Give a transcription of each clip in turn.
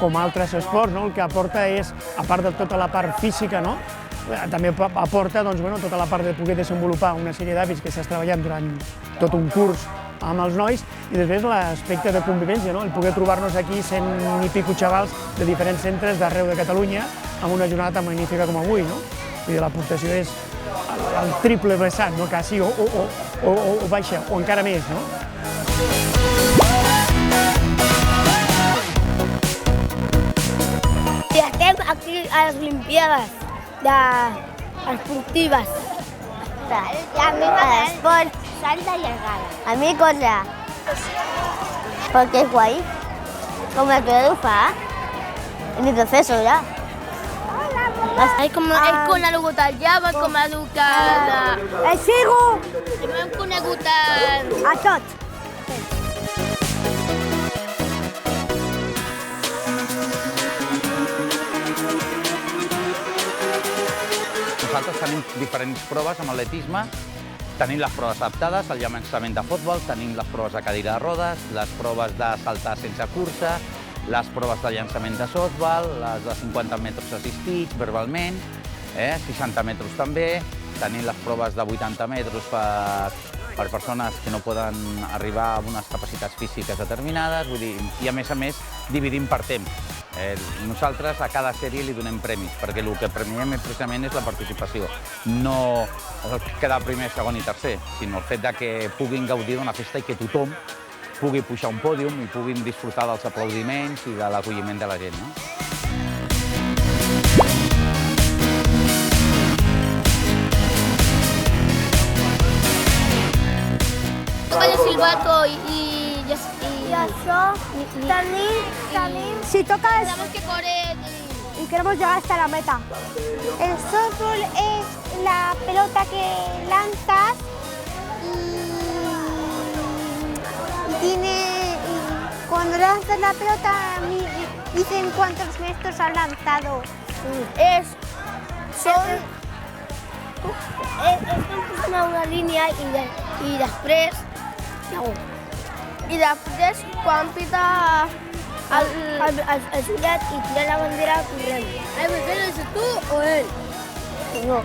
com altres esports, el que aporta és, a part de tota la part física, també aporta tota la part de poder desenvolupar una sèrie d'hàbits que estàs treballant durant tot un curs amb els nois, i després l'aspecte de convivència, el poder trobar-nos aquí 100 i pico xavals de diferents centres d'arreu de Catalunya amb una jornada tan magnífica com avui. Vull dir, l'aportació és el triple vessant, quasi, o baixa, o encara més. Estem aquí a les Olimpiades esportives. A mí esport, salta y llegada. A mí correr. Porque es guay. Como el que fa. En mi proceso ya. És conegut el Java, com educat... El Sigo! També hem conegut a tots. Nosaltres tenim diferents proves amb atletisme. Tenim les proves adaptades, el llançament de futbol, tenim les proves de cadira de rodes, les proves de saltar sense cursa, les proves de llançament de softball, les de 50 metres assistits verbalment, 60 metres també, tenim les proves de 80 metres per persones que no poden arribar a unes capacitats físiques determinades, i a més dividim per temps. Nosaltres a cada sèrie li donem premis, perquè el que premiem precisament és la participació. No quedar primer, segon i tercer, sinó el fet que puguin gaudir d'una festa i que tothom pugui pujar a un pòdium i puguin disfrutar dels aplaudiments i de l'acolliment de la gent. Toca el silbato y això tenim... Si tocas... tenemos que correr y queremos llegar hasta la meta. El softball es la pelota que lanzas y cuando lanzas la pelota dicen cuántos metros has lanzado. Estem posant una línia i després quan pita el jurat i tira la bandera corrent. ¿Pero eres tú o él? No.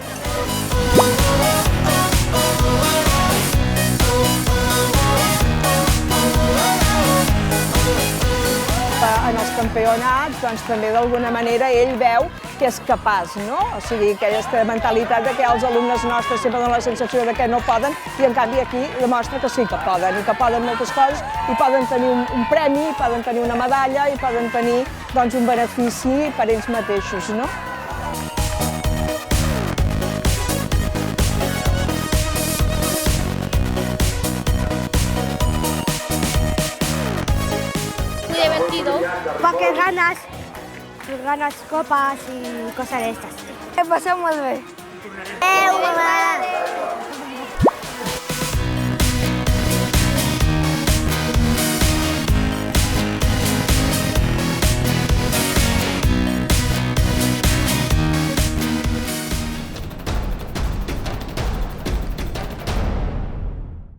En els campionats, també d'alguna manera ell veu que és capaç, no? O sigui, que aquesta mentalitat que els alumnes nostres sempre donen la sensació que no poden, i en canvi aquí demostra que sí que poden, i que poden moltes coses, i poden tenir un premi, poden tenir una medalla, i poden tenir un benefici per ells mateixos, no? Porque ganas copas y cosas de estas. Pasamos bien. Mamá!